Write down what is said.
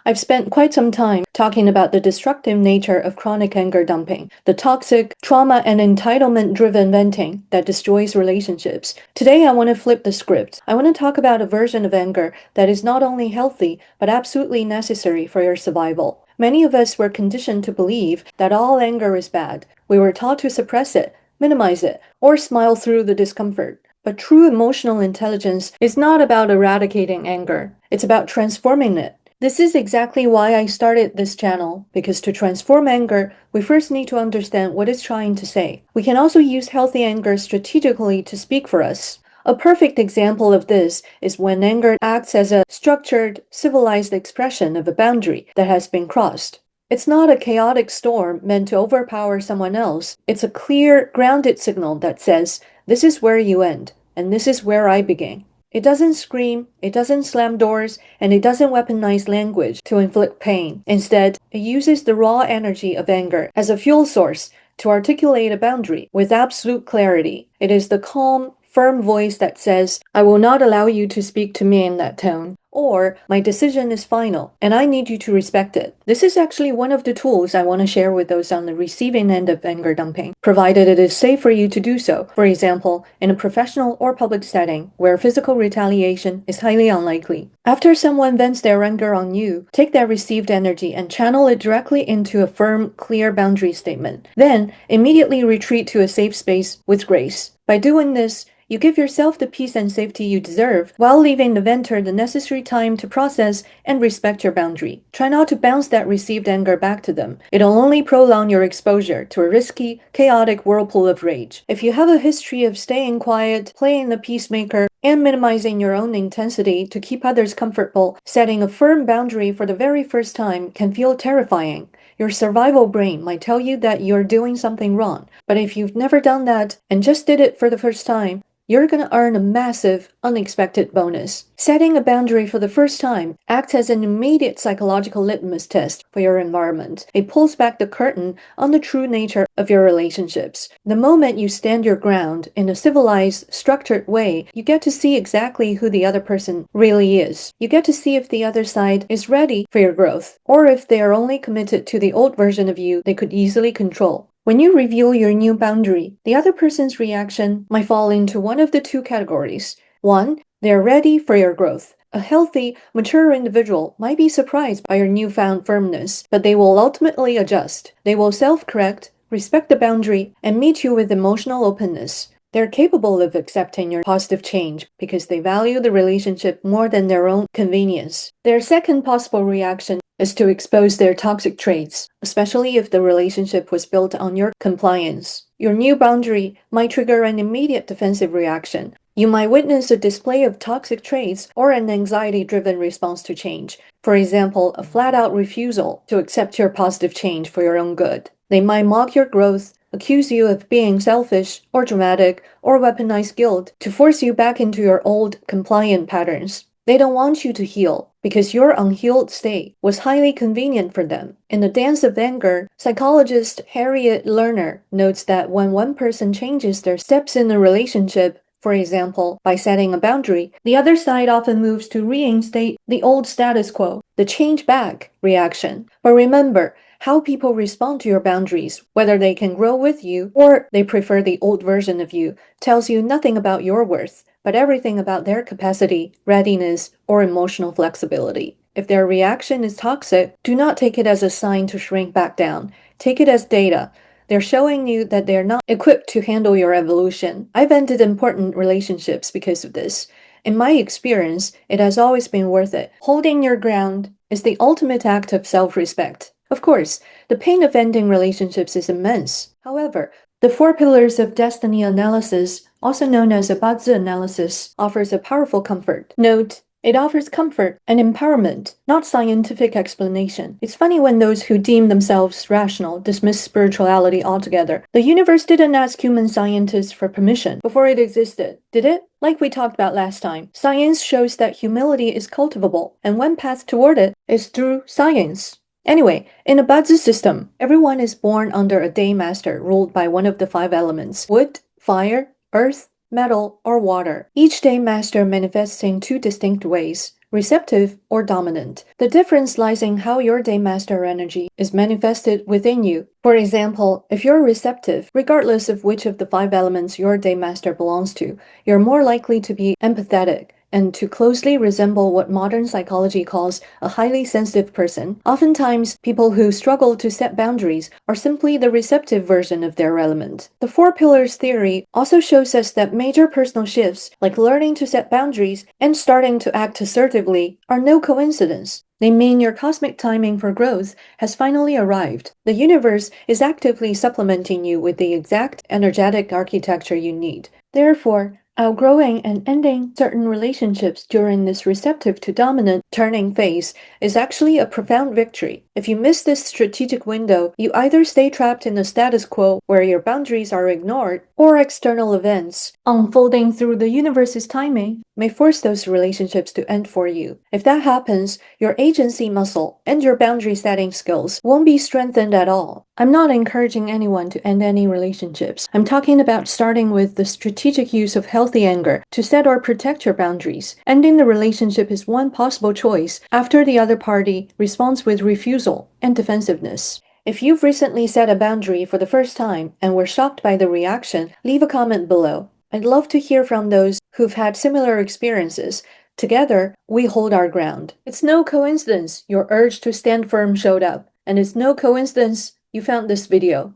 I've spent quite some time talking about the destructive nature of chronic anger dumping, the toxic, trauma and entitlement-driven venting that destroys relationships. Today, I want to flip the script. I want to talk about a version of anger that is not only healthy, but absolutely necessary for your survival. Many of us were conditioned to believe that all anger is bad. We were taught to suppress it, minimize it, or smile through the discomfort. But true emotional intelligence is not about eradicating anger. It's about transforming it. This is exactly why I started this channel, because to transform anger, we first need to understand what it's trying to say. We can also use healthy anger strategically to speak for us. A perfect example of this is when anger acts as a structured, civilized expression of a boundary that has been crossed. It's not a chaotic storm meant to overpower someone else. It's a clear, grounded signal that says, this is where you end, and this is where I begin. It doesn't scream, it doesn't slam doors, and it doesn't weaponize language to inflict pain. Instead, it uses the raw energy of anger as a fuel source to articulate a boundary with absolute clarity. It is the calm, firm voice that says, I will not allow you to speak to me in that tone. Or, my decision is final, and I need you to respect it. This is actually one of the tools I want to share with those on the receiving end of anger dumping, provided it is safe for you to do so. For example, in a professional or public setting where physical retaliation is highly unlikely. After someone vents their anger on you, take that received energy and channel it directly into a firm, clear boundary statement. Then, immediately retreat to a safe space with grace. By doing this, you give yourself the peace and safety you deserve while leaving the venter the necessary time to process and respect your boundary. Try not to bounce that received anger back to them. It'll only prolong your exposure to a risky, chaotic whirlpool of rage. If you have a history of staying quiet, playing the peacemaker, and minimizing your own intensity to keep others comfortable, setting a firm boundary for the very first time can feel terrifying. Your survival brain might tell you that you're doing something wrong. But if you've never done that and just did it for the first time, you're going to earn a massive, unexpected bonus. Setting a boundary for the first time acts as an immediate psychological litmus test for your environment. It pulls back the curtain on the true nature of your relationships. The moment you stand your ground in a civilized, structured way, you get to see exactly who the other person really is. You get to see if the other side is ready for your growth, or if they are only committed to the old version of you they could easily control. When you reveal your new boundary, the other person's reaction might fall into one of the two categories. One, they're ready for your growth. A healthy, mature individual might be surprised by your newfound firmness, but they will ultimately adjust. They will self-correct, respect the boundary, and meet you with emotional openness. They're capable of accepting your positive change because they value the relationship more than their own convenience. Their second possible reaction is to expose their toxic traits, especially if the relationship was built on your compliance. Your new boundary might trigger an immediate defensive reaction. You might witness a display of toxic traits or an anxiety-driven response to change. For example, a flat-out refusal to accept your positive change for your own good. They might mock your growth, accuse you of being selfish or dramatic, or weaponize guilt to force you back into your old compliant patterns. They don't want you to heal because your unhealed state was highly convenient for them. In the dance of anger, psychologist Harriet Lerner notes that when one person changes their steps in a relationship, for example, by setting a boundary, the other side often moves to reinstate the old status quo, the change back reaction. But remember, how people respond to your boundaries, whether they can grow with you or they prefer the old version of you, tells you nothing about your worth, but everything about their capacity, readiness, or emotional flexibility. If their reaction is toxic, do not take it as a sign to shrink back down. Take it as data. They're showing you that they're not equipped to handle your evolution. I've ended important relationships because of this. In my experience, it has always been worth it. Holding your ground is the ultimate act of self-respect. Of course, the pain of ending relationships is immense. However, the 4 pillars of destiny analysis, also known as a BaZi analysis, offers a powerful comfort. Note, it offers comfort and empowerment, not scientific explanation. It's funny when those who deem themselves rational dismiss spirituality altogether. The universe didn't ask human scientists for permission before it existed, did it? Like we talked about last time, science shows that humility is cultivable, and one path toward it is through science. Anyway, in a BaZi system, everyone is born under a day master ruled by one of the 5 elements: wood, fire, earth, metal, or water. Each day master manifests in 2 distinct ways: receptive or dominant. The difference lies in how your day master energy is manifested within you. For example, if you're receptive, regardless of which of the 5 elements your day master belongs to, you're more likely to be empathetic and to closely resemble what modern psychology calls a highly sensitive person. Oftentimes, people who struggle to set boundaries are simply the receptive version of their element. The 4 pillars theory also shows us that major personal shifts, like learning to set boundaries and starting to act assertively, are no coincidence. They mean your cosmic timing for growth has finally arrived. The universe is actively supplementing you with the exact energetic architecture you need. Therefore, outgrowing and ending certain relationships during this receptive to dominant turning phase is actually a profound victory. If you miss this strategic window, you either stay trapped in the status quo where your boundaries are ignored, or external events unfolding through the universe's timing may force those relationships to end for you. If that happens, your agency muscle and your boundary setting skills won't be strengthened at all. I'm not encouraging anyone to end any relationships. I'm talking about starting with the strategic use of healthy anger to set or protect your boundaries. Ending the relationship is one possible choice after the other party responds with refusal and defensiveness. If you've recently set a boundary for the first time and were shocked by the reaction, leave a comment below. I'd love to hear from those who've had similar experiences. Together, we hold our ground. It's no coincidence your urge to stand firm showed up, and it's no coincidence you found this video.